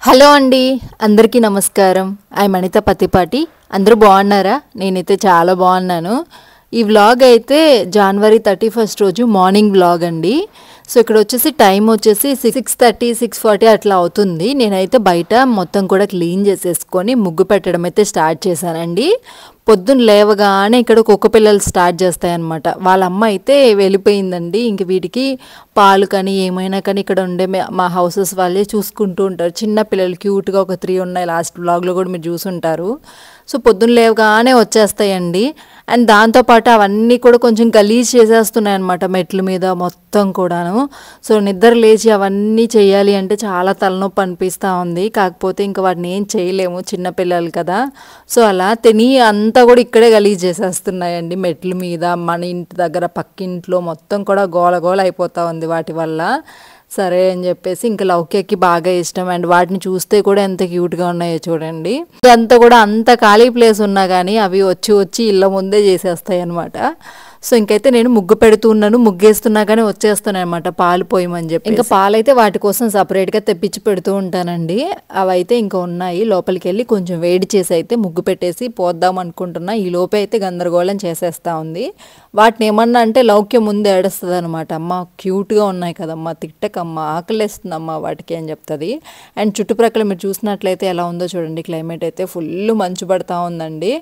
Hello అండి, అందరికీ నమస్కారం. మణిత పత్తిపాటి. అందరూ బాగున్నారా? నేనైతే చాలా బాగున్నాను. ఈ వ్లాగ్ అయితే జనవరి 31 రోజు మార్నింగ్ వ్లాగ్ అండి. సో ఇక్కడ వచ్చేసి టైం వచ్చేసి 6:30 6:40 అట్లా అవుతుంది. నేనైతే బయట మొత్తం కూడా క్లీన్ చేసేసుకొని ముగ్గు పెట్టడం అయితే స్టార్ట్ చేశానండి. పొద్దున్న లేవగానే ఇక్కడ కుక్క పిల్లలు స్టార్ట్ చేస్తాయన్నమాట. వాళ్ళ అమ్మ అయితే వెళ్ళిపోయిందండి. ఇంక వీటికి పాలు కానీ ఏమైనా కానీ ఇక్కడ ఉండే మా హౌసెస్ వాళ్ళే చూసుకుంటూ ఉంటారు. చిన్న పిల్లలు క్యూట్గా ఒక 3 ఉన్నాయి. లాస్ట్ బ్లాగ్లో కూడా మీరు చూసుంటారు. సో పొద్దున్న లేవగానే వచ్చేస్తాయండి. అండ్ దాంతోపాటు అవన్నీ కూడా కొంచెం గలీజ్ చేసేస్తున్నాయి అనమాట మెట్ల మీద మొత్తం కూడాను. సో నిద్ర లేచి అవన్నీ చేయాలి అంటే చాలా తలనొప్పి అనిపిస్తూ ఉంది. కాకపోతే ఇంకా వాటిని ఏం చేయలేము, చిన్నపిల్లలు కదా. సో అలా తిని అంతా కూడా ఇక్కడే గలీజ్ చేసేస్తున్నాయండి మెట్ల మీద. మన ఇంటి దగ్గర పక్కింట్లో మొత్తం కూడా గోల గోల అయిపోతూ ఉంది వాటి వల్ల. సరే అని చెప్పేసి ఇంకా లౌక్యకి బాగా ఇష్టం. అండ్ వాటిని చూస్తే కూడా ఎంత క్యూట్గా ఉన్నాయో చూడండి. ఇదంతా కూడా అంత ఖాళీ ప్లేస్ ఉన్నా కానీ అవి వచ్చి ఇళ్ళ ముందే చేసేస్తాయి అనమాట. సో ఇంకైతే నేను ముగ్గు పెడుతున్నాను, ముగ్గేస్తున్నా కానీ వచ్చేస్తున్నాయి అనమాట పాలు పోయమని చెప్పి. ఇంకా పాలైతే వాటి కోసం సపరేట్గా తెప్పించి పెడుతూ ఉంటానండి. అవైతే ఇంకా ఉన్నాయి. లోపలికి వెళ్ళి కొంచెం వేడి చేసి అయితే ముగ్గు పెట్టేసి పోద్దాం అనుకుంటున్నా. ఈ లోపే అయితే గందరగోళం చేసేస్తా ఉంది. వాటిని ఏమన్నా అంటే లౌక్యం ముందు ఏడుస్తుంది అనమాట. అమ్మ క్యూట్గా ఉన్నాయి కదమ్మా, తిట్టకమ్మా, ఆకలిస్తుందమ్మా వాటికి అని చెప్తుంది. అండ్ చుట్టుప్రక్కల మీరు చూసినట్లయితే ఎలా ఉందో చూడండి. క్లైమేట్ అయితే ఫుల్ మంచు పడతా ఉందండి.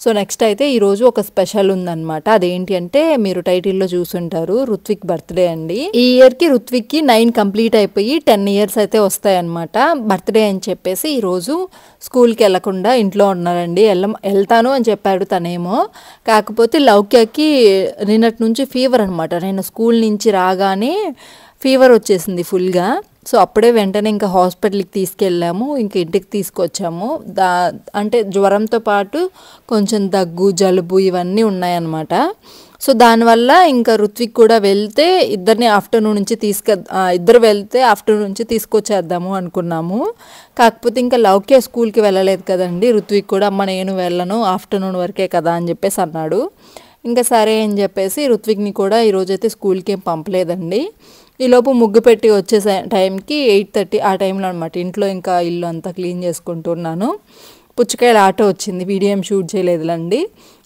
సో నెక్స్ట్ అయితే ఈరోజు ఒక స్పెషల్ ఉందన్నమాట. అదేంటి అంటే మీరు టైటిల్లో చూసుంటారు, రుత్విక్ బర్త్డే అండి. ఈ ఇయర్కి రుత్విక్కి 9 కంప్లీట్ అయిపోయి 10 ఇయర్స్ అయితే వస్తాయన్నమాట. బర్త్డే అని చెప్పేసి ఈరోజు స్కూల్కి వెళ్లకుండా ఇంట్లో ఉన్నారండి. వెళ్తాను అని చెప్పాడు తనేమో. కాకపోతే లౌక్యకి నిన్నటి నుంచి ఫీవర్ అనమాట. నేను స్కూల్ నుంచి రాగానే ఫీవర్ వచ్చేసింది ఫుల్గా. సో అప్పుడే వెంటనే ఇంకా హాస్పిటల్కి తీసుకెళ్ళాము. ఇంక ఇంటికి తీసుకొచ్చాము. అంటే జ్వరంతో పాటు కొంచెం దగ్గు, జలుబు ఇవన్నీ ఉన్నాయన్నమాట. సో దానివల్ల ఇంకా రుత్విక్ కూడా వెళ్తే ఇద్దరు వెళ్తే ఆఫ్టర్నూన్ నుంచి తీసుకొచ్చేద్దాము అనుకున్నాము. కాకపోతే ఇంకా లౌక్య స్కూల్కి వెళ్ళలేదు కదండి. రుత్విక్ కూడా అమ్మ నేను వెళ్ళను, ఆఫ్టర్నూన్ వరకే కదా అని చెప్పేసి అన్నాడు. ఇంకా సరే అని చెప్పేసి రుత్విక్ని కూడా ఈరోజైతే స్కూల్కి ఏం పంపలేదండి. ఈలోపు ముగ్గు పెట్టి వచ్చే టైంకి 8:30 ఆ టైంలో అనమాట. ఇంట్లో ఇంకా ఇల్లు అంతా క్లీన్ చేసుకుంటున్నాను. పుచ్చకాయల ఆటో వచ్చింది. వీడియో ఏం షూట్ చేయలేదులండి.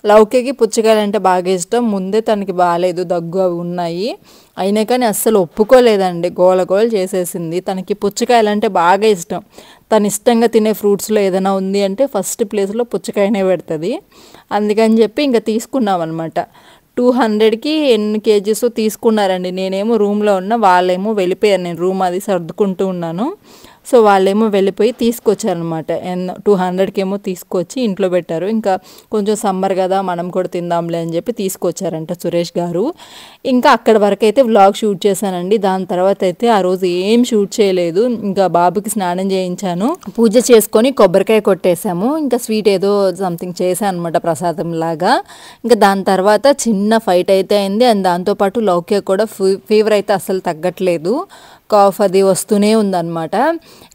లౌక్యకి పుచ్చకాయలు అంటే బాగా ఇష్టం. ముందే తనకి బాగాలేదు, దగ్గు అవి ఉన్నాయి. అయినా కానీ అస్సలు ఒప్పుకోలేదండి. గోల గోల చేసేసింది. తనకి పుచ్చకాయలు అంటే బాగా ఇష్టం. తను ఇష్టంగా తినే ఫ్రూట్స్లో ఏదైనా ఉంది అంటే ఫస్ట్ ప్లేస్లో పుచ్చకాయనే పెడుతుంది. అందుకని చెప్పి ఇంకా తీసుకున్నాం అనమాట. 200కి ఎన్ని కేజీస్ తీసుకున్నారండి. నేనేమో రూమ్లో ఉన్నా, వాళ్ళేమో వెళ్ళిపోయారు. నేను రూమ్ అది సర్దుకుంటూ ఉన్నాను. సో వాళ్ళేమో వెళ్ళిపోయి తీసుకొచ్చారనమాట. 200కి ఏమో తీసుకొచ్చి ఇంట్లో పెట్టారు. ఇంకా కొంచెం సమ్మర్ కదా మనం కూడా తిందాంలే అని చెప్పి తీసుకొచ్చారంట సురేష్ గారు. ఇంకా అక్కడ వరకు అయితే వ్లాగ్ షూట్ చేశానండి. దాని తర్వాత అయితే ఆ రోజు ఏం షూట్ చేయలేదు. ఇంకా బాబుకి స్నానం చేయించాను, పూజ చేసుకొని కొబ్బరికాయ కొట్టేశాము. ఇంకా స్వీట్ ఏదో సంథింగ్ చేశాను అనమాట, ప్రసాదం లాగా. ఇంకా దాని తర్వాత చిన్న ఫైట్ అయితే అయింది. అండ్ దాంతోపాటు లౌక్య కూడా ఫీవర్ అయితే అస్సలు తగ్గట్లేదు, కాఫ్ అది వస్తూనే ఉందన్నమాట.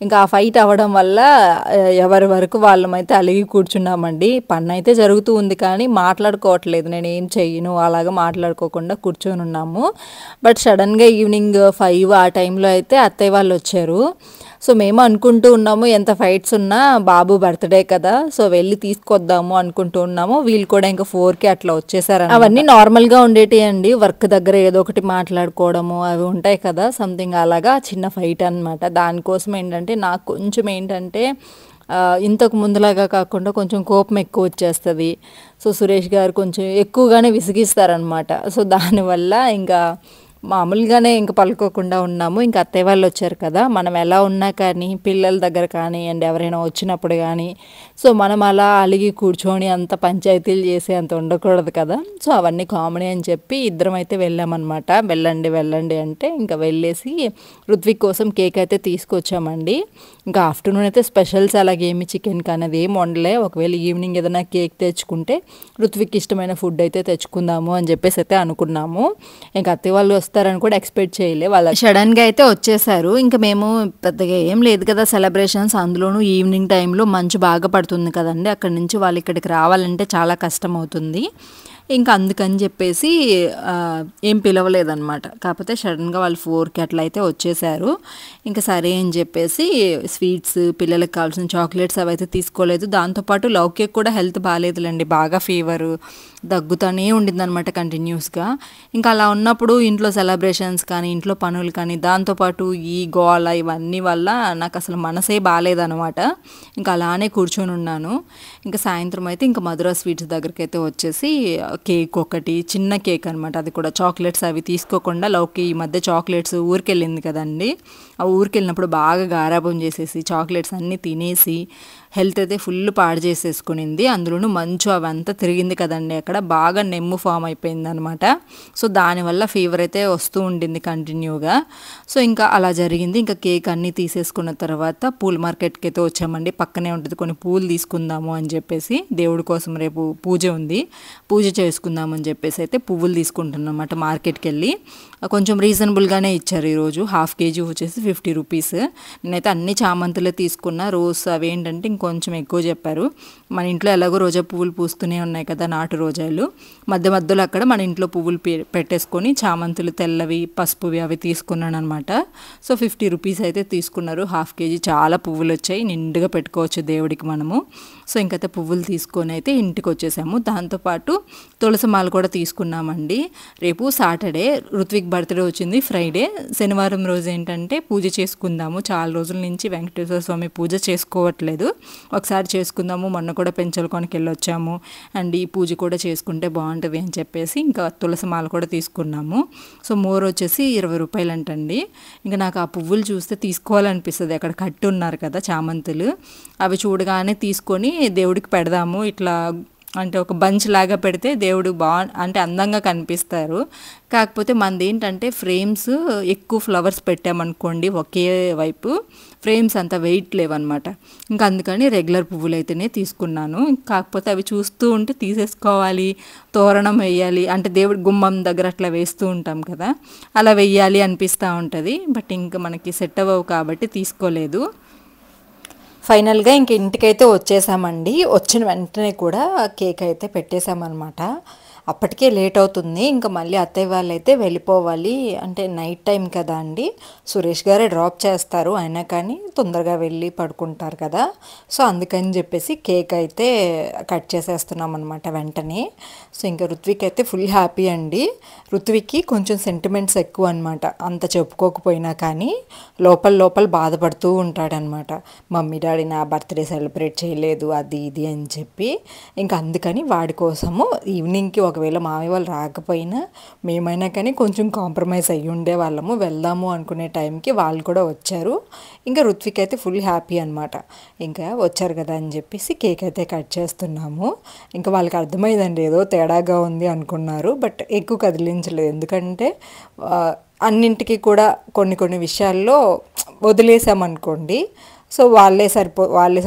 ఇంకా ఆ ఫైట్ అవ్వడం వల్ల ఎవరి వరకు వాళ్ళమైతే అలిగి కూర్చున్నామండి. పని అయితే జరుగుతూ ఉంది కానీ మాట్లాడుకోవట్లేదు. నేను ఏం చెయ్యను అలాగా మాట్లాడుకోకుండా కూర్చొని ఉన్నాము. బట్ సడన్గా ఈవినింగ్ 5 ఆ టైంలో అయితే అత్తయ్య వాళ్ళు వచ్చారు. సో మేము అనుకుంటూ ఉన్నాము ఎంత ఫైట్స్ ఉన్నా బాబు బర్త్డే కదా, సో వెళ్ళి తీసుకొద్దాము అనుకుంటూ ఉన్నాము. వీళ్ళు కూడా ఇంకా 4కి అట్లా వచ్చేసారు. అవన్నీ నార్మల్గా ఉండేటి అండి. వర్క్ దగ్గర ఏదో ఒకటి మాట్లాడుకోవడము అవి ఉంటాయి కదా, సంథింగ్ అలాగా చిన్న ఫైట్ అనమాట. దానికోసం ఏంటంటే నాకు కొంచెం ఏంటంటే ఇంతకు ముందులాగా కాకుండా కొంచెం కోపం ఎక్కువ వచ్చేస్తుంది. సో సురేష్ గారు కొంచెం ఎక్కువగానే విసిగిస్తారనమాట. సో దానివల్ల ఇంకా మామూలుగానే ఇంకా పలుకోకుండా ఉన్నాము. ఇంకా అత్తయ్య వాళ్ళు వచ్చారు కదా, మనం ఎలా ఉన్నా కానీ పిల్లల దగ్గర కానీ అండ్ ఎవరైనా వచ్చినప్పుడు కానీ సో మనం అలా అలిగి కూర్చొని అంత పంచాయతీలు చేసి అంత ఉండకూడదు కదా. సో అవన్నీ కామెడీ అని చెప్పి ఇద్దరం అయితే వెళ్ళామన్నమాట. వెళ్ళండి అంటే ఇంకా వెళ్ళేసి రుత్విక్ కోసం కేక్ అయితే తీసుకొచ్చామండి. ఇంకా ఆఫ్టర్నూన్ అయితే స్పెషల్స్ అలాగే ఏమి చికెన్ కానీ అది ఏం వండలే. ఒకవేళ ఈవినింగ్ ఏదైనా కేక్ తెచ్చుకుంటే రుత్విక్ ఇష్టమైన ఫుడ్ అయితే తెచ్చుకుందాము అని చెప్పేసి అయితే అనుకున్నాము. ఇంకా అత్తయ్య వాళ్ళు వస్తారని కూడా ఎక్స్పెక్ట్ చేయలే. వాళ్ళు సడన్గా అయితే వచ్చేసారు. ఇంకా మేము పెద్దగా ఏం లేదు కదా సెలబ్రేషన్స్, అందులోనూ ఈవినింగ్ టైంలో మంచు బాగా పడుతుంది కదండి. అక్కడి నుంచి వాళ్ళు ఇక్కడికి రావాలంటే చాలా కష్టం అవుతుంది. ఇంకా అందుకని చెప్పేసి ఏం పిలవలేదన్నమాట. కాకపోతే సడన్గా వాళ్ళు 4కి అట్లా అయితే వచ్చేసారు. ఇంకా సరే అని చెప్పేసి స్వీట్స్, పిల్లలకి కావాల్సిన చాక్లెట్స్ అవైతే తీసుకోలేదు. దాంతోపాటు లౌక్య కూడా హెల్త్ బాగాలేదులేండి, బాగా ఫీవరు, దగ్గుతానే ఉండిందనమాట కంటిన్యూస్గా. ఇంకా అలా ఉన్నప్పుడు ఇంట్లో సెలబ్రేషన్స్ కానీ, ఇంట్లో పనులు కానీ, దాంతోపాటు ఈ గోల ఇవన్నీ వల్ల నాకు అసలు మనసే బాగాలేదనమాట. ఇంకా అలానే కూర్చొని ఉన్నాను. ఇంకా సాయంత్రం అయితే ఇంకా మధుర స్వీట్స్ దగ్గరికి అయితే వచ్చేసి కేక్ ఒకటి, చిన్న కేక్ అనమాట, అది కూడా చాక్లెట్స్ అవి తీసుకోకుండా. లౌకి ఈ మధ్య చాక్లెట్స్ ఊరికెళ్ళింది కదండి, ఆ ఊరికెళ్ళినప్పుడు బాగా గారాబం చేసేసి చాక్లెట్స్ అన్నీ తినేసి హెల్త్ అయితే ఫుల్ పాడు చేసేసుకునింది. అందులోనూ మంచు అవంతా తిరిగింది కదండి, అక్కడ బాగా నెమ్ము ఫామ్ అయిపోయింది అనమాట. సో దానివల్ల ఫీవర్ అయితే వస్తూ ఉండింది కంటిన్యూగా. సో ఇంకా అలా జరిగింది. ఇంకా కేక్ అన్నీ తీసేసుకున్న తర్వాత పూల మార్కెట్కి అయితే వచ్చామండి. పక్కనే ఉంటుంది, కొన్ని పూలు తీసుకుందాము అని చెప్పేసి, దేవుడి కోసం రేపు పూజ ఉంది, పూజ చేసుకుందామని చెప్పేసి అయితే పువ్వులు తీసుకుంటున్నాం అన్నమాట. మార్కెట్కి వెళ్ళి కొంచెం రీజనబుల్గానే ఇచ్చారు ఈరోజు. 1/2 kg వచ్చేసి 50 రూపీస్. నేనైతే అన్ని చామంతులే తీసుకున్నా, రోజ్ అవి ఏంటంటే ఇంకొంచెం ఎక్కువ చెప్పారు. మన ఇంట్లో ఎలాగో రోజా పువ్వులు పూస్తూనే ఉన్నాయి కదా, నాటు రోజాలు, మధ్య మధ్యలో అక్కడ మన ఇంట్లో పువ్వులు పెట్టేసుకొని చామంతులు తెల్లవి, పసుపువి అవి తీసుకున్నాను అనమాట. సో 50 రూపీస్ అయితే తీసుకున్నారు. 1/2 kg చాలా పువ్వులు వచ్చాయి, నిండుగా పెట్టుకోవచ్చు దేవుడికి మనము. సో ఇంకైతే పువ్వులు తీసుకొని అయితే ఇంటికి వచ్చేసాము. దాంతోపాటు తులసి మాల కూడా తీసుకున్నామండి. రేపు సాటర్డే, రుత్విక్ బర్త్డే వచ్చింది ఫ్రైడే, శనివారం రోజు ఏంటంటే పూజ చేసుకుందాము. చాలా రోజుల నుంచి వెంకటేశ్వర స్వామి పూజ చేసుకోవట్లేదు, ఒకసారి చేసుకుందాము. మొన్న కూడా పెంచలకోనకి వెళ్ళొచ్చాము, అండ్ ఈ పూజ కూడా చేసుకుంటే బాగుంటుంది అని చెప్పేసి ఇంకా తులసి మాల కూడా తీసుకున్నాము. సో మోర్ వచ్చేసి 20 రూపాయలు అంటండి. ఇంకా నాకు ఆ పువ్వులు చూస్తే తీసుకోవాలనిపిస్తుంది, అక్కడ కట్టి ఉన్నారు కదా చామంతులు, అవి చూడగానే తీసుకొని దేవుడికి పెడదాము. ఇట్లా అంటే ఒక బంచ్ లాగా పెడితే దేవుడు అంటే అందంగా కనిపిస్తారు. కాకపోతే మనది ఏంటంటే ఫ్రేమ్స్ ఎక్కువ ఫ్లవర్స్ పెట్టామనుకోండి ఒకే వైపు, ఫ్రేమ్స్ అంత వెయిట్ లేవన్నమాట. ఇంకా అందుకని రెగ్యులర్ పువ్వులు అయితేనే తీసుకున్నాను. కాకపోతే అవి చూస్తూ ఉంటే తీసేసుకోవాలి, తోరణం వేయాలి అంటే దేవుడి గుమ్మం దగ్గర అట్లా వేస్తూ ఉంటాం కదా, అలా వేయాలి అనిపిస్తూ ఉంటుంది. బట్ ఇంకా మనకి సెట్ అవ్వవు కాబట్టి తీసుకోలేదు. ఫైనల్గా ఇంక ఇంటికైతే వచ్చేసామండి. వచ్చిన వెంటనే కూడా కేక్ అయితే పెట్టేశామన్నమాట. అప్పటికే లేట్ అవుతుంది, ఇంకా మళ్ళీ అత్తయ్య వాళ్ళు అయితే వెళ్ళిపోవాలి, అంటే నైట్ టైం కదా అండి, సురేష్ గారే డ్రాప్ చేస్తారు, అయినా కానీ తొందరగా వెళ్ళి పడుకుంటారు కదా. సో అందుకని చెప్పేసి కేక్ అయితే కట్ చేసేస్తున్నాం అనమాట వెంటనే. సో ఇంకా రుత్విక్ అయితే ఫుల్ హ్యాపీ అండి. రుత్విక్కి కొంచెం సెంటిమెంట్స్ ఎక్కువ అనమాట, అంత చెప్పుకోకపోయినా కానీ లోపల లోపల బాధపడుతూ ఉంటాడనమాట. మమ్మీ డాడీ నా బర్త్డే సెలబ్రేట్ చేయలేదు అది ఇది అని చెప్పి. ఇంకా అందుకని వాడి కోసము ఈవినింగ్కి ఒకవేళ మామయ్య వాళ్ళు రాకపోయినా మేమైనా కానీ కొంచెం కాంప్రమైజ్ అయ్యి ఉండే వాళ్ళము, వెళ్దాము అనుకునే టైంకి వాళ్ళు కూడా వచ్చారు. ఇంకా రుత్విక్ అయితే ఫుల్ హ్యాపీ అనమాట. ఇంకా వచ్చారు కదా అని చెప్పేసి కేక్ అయితే కట్ చేస్తున్నాము. ఇంకా వాళ్ళకి అర్థమైందండి ఏదో తేడాగా ఉంది అనుకున్నారు, బట్ ఎక్కువ కదిలించలేదు. ఎందుకంటే అన్నింటికి కూడా కొన్ని కొన్ని విషయాల్లో వదిలేసామనుకోండి, సో వాళ్ళే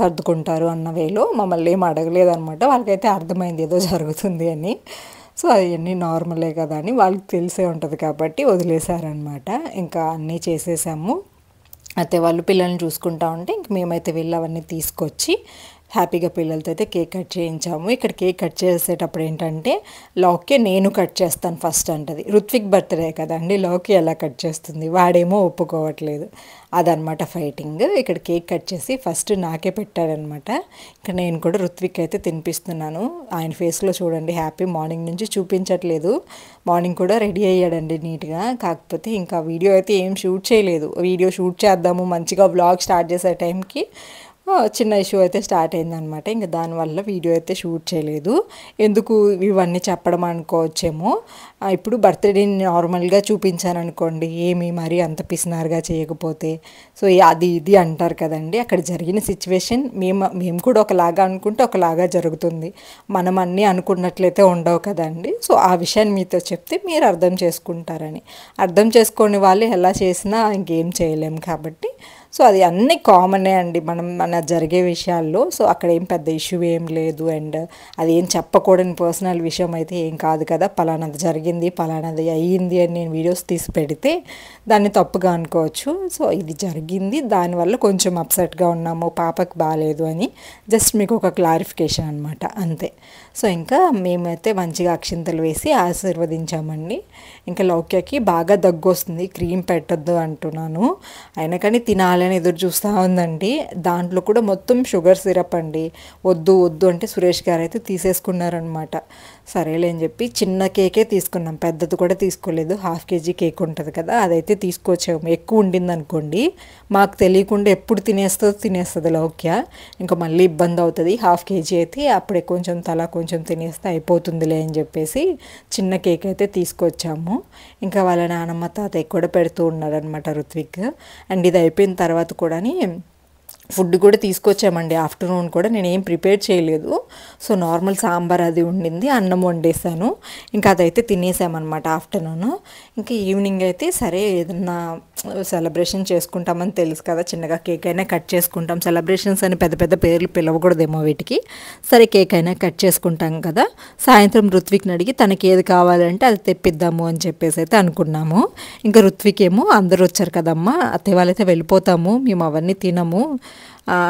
సర్దుకుంటారు అన్న వేలో మమ్మల్ని ఏం అడగలేదనమాట. వాళ్ళకైతే అర్థమైంది ఏదో జరుగుతుంది అని. సో అవన్నీ నార్మలే కదా అని వాళ్ళకి తెలిసే ఉంటుంది కాబట్టి వదిలేశారనమాట. ఇంకా అన్నీ చేసేసాము. అయితే వాళ్ళు పిల్లల్ని చూసుకుంటా ఉంటే ఇంక మేమైతే వెళ్ళి అవన్నీ తీసుకొచ్చి హ్యాపీగా పిల్లలతో అయితే కేక్ కట్ చేయించాము. ఇక్కడ కేక్ కట్ చేసేటప్పుడు ఏంటంటే లౌక్య నేను కట్ చేస్తాను ఫస్ట్ అంటది. రుత్విక్ బర్త్డే కదండి, లౌక్య ఎలా కట్ చేస్తుంది, వాడేమో ఒప్పుకోవట్లేదు. అదనమాట ఫైటింగ్. ఇక్కడ కేక్ కట్ చేసి ఫస్ట్ నాకే పెట్టాడనమాట. ఇక్కడ నేను కూడా రుత్విక్ అయితే తినిపిస్తున్నాను. ఆయన ఫేస్లో చూడండి హ్యాపీ, మార్నింగ్ నుంచి చూపించట్లేదు. మార్నింగ్ కూడా రెడీ అయ్యాడండి నీట్గా. కాకపోతే ఇంకా వీడియో అయితే ఏం షూట్ చేయలేదు. వీడియో షూట్ చేద్దాము మంచిగా వ్లాగ్ స్టార్ట్ చేసే టైంకి చిన్న ఇష్యూ అయితే స్టార్ట్ అయిందనమాట. ఇంకా దానివల్ల వీడియో అయితే షూట్ చేయలేదు. ఎందుకు ఇవన్నీ చెప్పడం అనుకోవచ్చేమో. ఇప్పుడు బర్త్డే నార్మల్గా చూపించాను అనుకోండి, ఏమి మరి అంత పిసినారుగా చేయకపోతే సో అది ఇది అంటారు కదండి. అక్కడ జరిగిన సిచ్యువేషన్ మేము కూడా ఒకలాగా అనుకుంటే ఒకలాగా జరుగుతుంది, మనం అన్నీ అనుకున్నట్లయితే ఉండవు కదండి. సో ఆ విషయాన్ని మీతో చెప్తే మీరు అర్థం చేసుకుంటారని. అర్థం చేసుకోని వాళ్ళు ఎలా చేసినా ఇంకేం చేయలేము కాబట్టి సో అది అన్నీ కామనే అండి మన జరిగే విషయాల్లో. సో అక్కడ ఏం పెద్ద ఇష్యూ ఏం లేదు. అండ్ అది ఏం చెప్పకూడని పర్సనల్ విషయం అయితే ఏం కాదు కదా. పలానాది జరిగింది, పలానాది అయ్యింది అని నేను వీడియోస్ తీసి పెడితే దాన్ని తప్పుగా అనుకోవచ్చు. సో ఇది జరిగింది, దానివల్ల కొంచెం అప్సెట్గా ఉన్నాము, పాపకి బాగాలేదు అని జస్ట్ మీకు ఒక క్లారిఫికేషన్ అనమాట, అంతే. సో ఇంకా మేమైతే మంచిగా అక్షింతలు వేసి ఆశీర్వదించామండి. ఇంకా లౌక్యకి బాగా దగ్గు వస్తుంది, క్రీమ్ పెట్టద్దు అంటున్నాను, అయినా కానీ తినాలని ఎదురు చూస్తూ ఉందండి. దాంట్లో కూడా మొత్తం షుగర్ సిరప్ అండి. వద్దు వద్దు అంటే సురేష్ గారు అయితే తీసేసుకున్నారనమాట. సరేలే అని చెప్పి చిన్న కేకే తీసుకున్నాం, పెద్దది కూడా తీసుకోలేదు. 1/2 kg కేక్ ఉంటుంది కదా, అదైతే తీసుకొచ్చాము. ఎక్కువ ఉండింది అనుకోండి, మాకు తెలియకుండా ఎప్పుడు తినేస్తుంది లౌక్య, ఇంకా మళ్ళీ ఇబ్బంది అవుతుంది. 1/2 kg అయితే అప్పుడే కొంచెం కొంచెం తినేస్తే అయిపోతుందిలే అని చెప్పేసి చిన్న కేక్ అయితే తీసుకొచ్చాము. ఇంకా వాళ్ళ నానమ్మ తాతయ్య కూడా పెడుతూ ఉన్నారనమాట రుత్విక్. అండ్ ఇది అయిపోయిన తర్వాత కూడా ఫుడ్ కూడా తీసుకొచ్చామండి. ఆఫ్టర్నూన్ కూడా నేను ఏం ప్రిపేర్ చేయలేదు. సో నార్మల్ సాంబార్ అది ఉండింది, అన్నం వండేసాను. ఇంకా అదైతే తినేసామన్నమాట ఆఫ్టర్నూన్. ఇంకా ఈవినింగ్ అయితే సరే ఏదన్నా సెలబ్రేషన్ చేసుకుంటామని తెలుసు కదా, చిన్నగా కేక్ అయినా కట్ చేసుకుంటాం. సెలబ్రేషన్స్ అని పెద్ద పెద్ద పేర్లు పిలవకూడదేమో వీటికి. సరే కేక్ అయినా కట్ చేసుకుంటాం కదా, సాయంత్రం రుత్విక్ని అడిగి తనకి ఏది కావాలంటే అది తెప్పిద్దాము అని చెప్పేసి అయితే అనుకున్నాము. ఇంకా రుత్విక్ ఏమో అందరూ వచ్చారు కదమ్మా, అత్తయ్య వాళ్ళైతే వెళ్ళిపోతాము, మేము అవన్నీ తినము,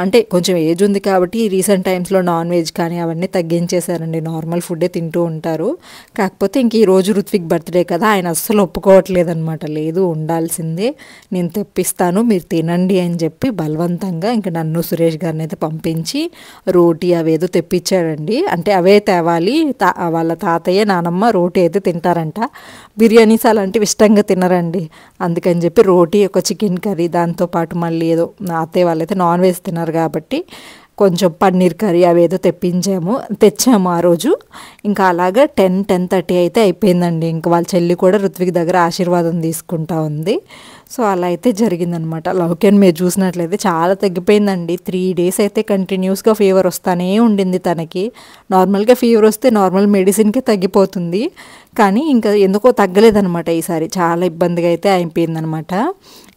అంటే కొంచెం ఏజ్ ఉంది కాబట్టి రీసెంట్ టైమ్స్లో నాన్ వెజ్ కానీ అవన్నీ తగ్గించేశారండి, నార్మల్ ఫుడ్డే తింటూ ఉంటారు. కాకపోతే ఇంక ఈరోజు రుత్విక్ బర్త్డే కదా, ఆయన అస్సలు ఒప్పుకోవట్లేదనమాట. లేదు ఉండాల్సిందే, నేను తెప్పిస్తాను మీరు తినండి అని చెప్పి బలవంతంగా ఇంక నన్ను సురేష్ గారిని అయితే పంపించి రోటీ అవేదో తెప్పించాడండి. అంటే అవే తేవాలి, వాళ్ళ తాతయ్య నానమ్మ రోటీ అయితే తింటారంట, బిర్యానీస్ అలాంటివి ఇష్టంగా తినరండి. అందుకని చెప్పి రోటీ, ఒక చికెన్ కర్రీ, దాంతోపాటు మళ్ళీ ఏదో అత్తయ్య వాళ్ళైతే నాన్ వెజ్ తిన్నారు కాబట్టి కొంచెం పన్నీర్ కర్రీ అవేదో తెచ్చాము ఆ రోజు. ఇంకా అలాగా 10-10:30 అయితే అయిపోయిందండి. ఇంకా వాళ్ళ చెల్లి కూడా రుత్విక్ దగ్గర ఆశీర్వాదం తీసుకుంటా ఉంది. సో అలా అయితే జరిగిందనమాట. లౌక్యని మీరు చూసినట్లయితే చాలా తగ్గిపోయిందండి. 3 days అయితే కంటిన్యూస్గా ఫీవర్ వస్తానే ఉండింది తనకి. నార్మల్గా ఫీవర్ వస్తే నార్మల్ మెడిసిన్కే తగ్గిపోతుంది, కానీ ఇంకా ఎందుకో తగ్గలేదనమాట ఈసారి. చాలా ఇబ్బందిగా అయితే అయిపోయిందనమాట.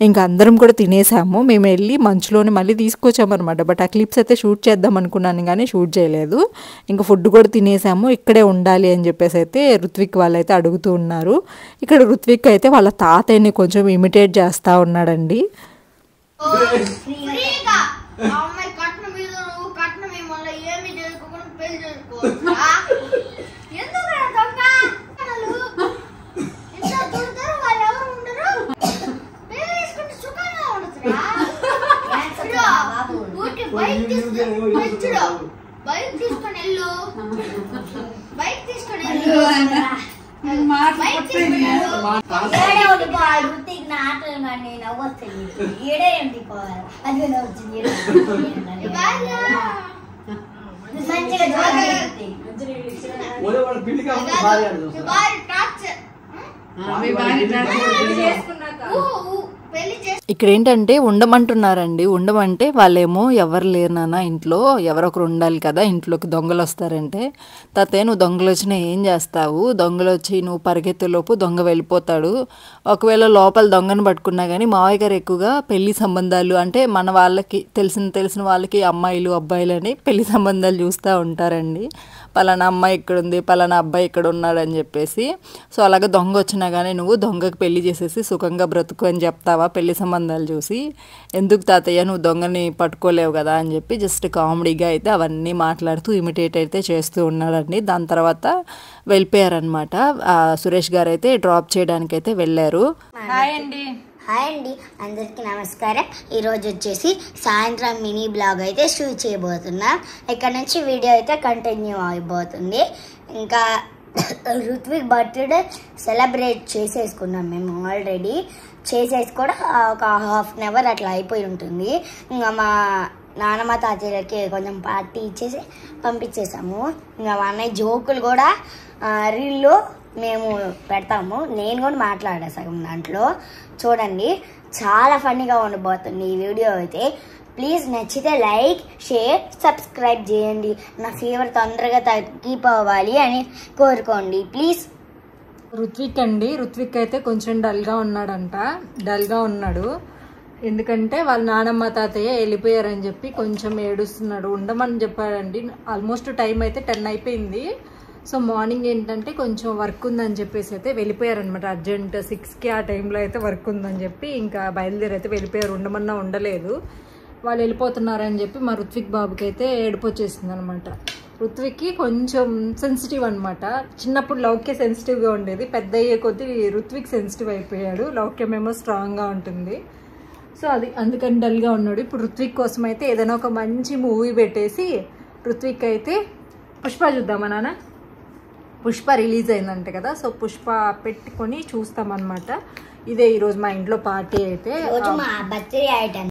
ఇంకా అందరం కూడా తినేసాము. మేము వెళ్ళి మంచులోని మళ్ళీ తీసుకొచ్చామన్నమాట. బట్ ఆ క్లిప్స్ అయితే షూట్ చేద్దాం అనుకున్నాను కానీ షూట్ చేయలేదు. ఇంకా ఫుడ్ కూడా తినేసాము, ఇక్కడే ఉండాలి అని చెప్పేసి అయితే రుత్విక్ వాళ్ళు అయితే అడుగుతూ ఉన్నారు. ఇక్కడ రుత్విక్ అయితే వాళ్ళ తాతయ్యని కొంచెం ఇమిటేట్ చేస్తూ ఉన్నాడండి. ఇక్కడ ఏంటంటే ఉండమంటున్నారండి. ఉండమంటే వాళ్ళేమో ఎవరు లేరు నాన్న ఇంట్లో, ఎవరొకరు ఉండాలి కదా, ఇంట్లోకి దొంగలు వస్తారంటే, తాతయ్య నువ్వు దొంగలు వచ్చినా ఏం చేస్తావు, దొంగలు వచ్చి నువ్వు పరిగెత్తేలోపు దొంగ వెళ్ళిపోతాడు. ఒకవేళ లోపల దొంగను పట్టుకున్నా కానీ మావయ్య గారు ఎక్కువగా పెళ్లి సంబంధాలు, అంటే మన వాళ్ళకి తెలిసిన వాళ్ళకి అమ్మాయిలు అబ్బాయిలు అని పెళ్లి సంబంధాలు చూస్తూ ఉంటారండి. పలానా అమ్మాయి ఇక్కడ ఉంది, పలానా అబ్బాయి ఇక్కడ ఉన్నాడు అని చెప్పేసి. సో అలాగే దొంగ వచ్చినా కానీ నువ్వు దొంగకి పెళ్లి చేసేసి సుఖంగా బ్రతుకు అని చెప్తావా పెళ్లి సంబంధాలు చూసి, ఎందుకు తాతయ్య నువ్వు దొంగని పట్టుకోలేవు కదా అని చెప్పి జస్ట్ కామెడీగా అయితే అవన్నీ మాట్లాడుతూ ఇమిటేట్ అయితే చేస్తూ ఉన్నాడండి. దాని తర్వాత వెళ్ళిపోయారనమాట. సురేష్ గారు అయితే డ్రాప్ చేయడానికి అయితే వెళ్ళారు. హాయ్ అండి, అందరికీ నమస్కారం. ఈరోజు వచ్చేసి సాయంత్రం మినీ బ్లాగ్ అయితే షూట్ చేయబోతున్నా. ఇక్కడ నుంచి వీడియో అయితే కంటిన్యూ అయిపోతుంది. ఇంకా రుత్విక్ బర్త్డే సెలబ్రేట్ చేసేసుకున్నాం మేము ఆల్రెడీ. చేసేసి కూడా ఒక 1/2 hour అట్లా అయిపోయి ఉంటుంది. ఇంకా మా నానమ్మ తాతయ్యలకి కొంచెం పార్టీ ఇచ్చేసి పంపించేసాము. ఇంకా మా అన్నయ్య జోకులు కూడా రీల్లో మేము పెడతాము. నేను కూడా మాట్లాడా సగం దాంట్లో, చూడండి చాలా ఫన్నీగా ఉండబోతుంది ఈ వీడియో అయితే. ప్లీజ్ నచ్చితే లైక్, షేర్, సబ్స్క్రైబ్ చేయండి. నా ఫీవర్ తొందరగా తగ్గిపోవాలి అని కోరుకోండి ప్లీజ్. రుత్విక్ అయితే కొంచెం డల్గా ఉన్నాడు. ఎందుకంటే వాళ్ళ నానమ్మ తాతయ్య వెళ్ళిపోయారని చెప్పి కొంచెం ఏడుస్తున్నాడు. ఉండమని చెప్పాడండి. ఆల్మోస్ట్ టైం అయితే 10 అయిపోయింది. సో మార్నింగ్ ఏంటంటే కొంచెం వర్క్ ఉందని చెప్పేసి అయితే వెళ్ళిపోయారనమాట. అర్జెంట్ 6కి ఆ టైంలో అయితే వర్క్ ఉందని చెప్పి ఇంకా బయలుదేరి అయితే వెళ్ళిపోయారు. ఉండమన్నా ఉండలేదు. వాళ్ళు వెళ్ళిపోతున్నారని చెప్పి మా రుత్విక్ బాబుకి అయితే ఏడుపు వచ్చేసింది అనమాట. రుత్విక్కి కొంచెం సెన్సిటివ్ అనమాట. చిన్నప్పుడు లౌక్య సెన్సిటివ్గా ఉండేది. పెద్ద అయ్యే కొద్దీ రుత్విక్ సెన్సిటివ్ అయిపోయాడు. లౌక్యమేమో స్ట్రాంగ్గా ఉంటుంది. సో అది అందుకని డల్గా ఉన్నాడు. ఇప్పుడు రుత్విక్ కోసం అయితే ఏదైనా ఒక మంచి మూవీ పెట్టేసి రుత్విక్ అయితే పుష్ప చూద్దామా నాన్న? పుష్ప రిలీజ్ అయిందంట కదా. సో పుష్ప పెట్టుకొని చూస్తామన్నమాట. ఇదే ఈరోజు మా ఇంట్లో పార్టీ అయితే. మా బర్త్డే ఐటమ్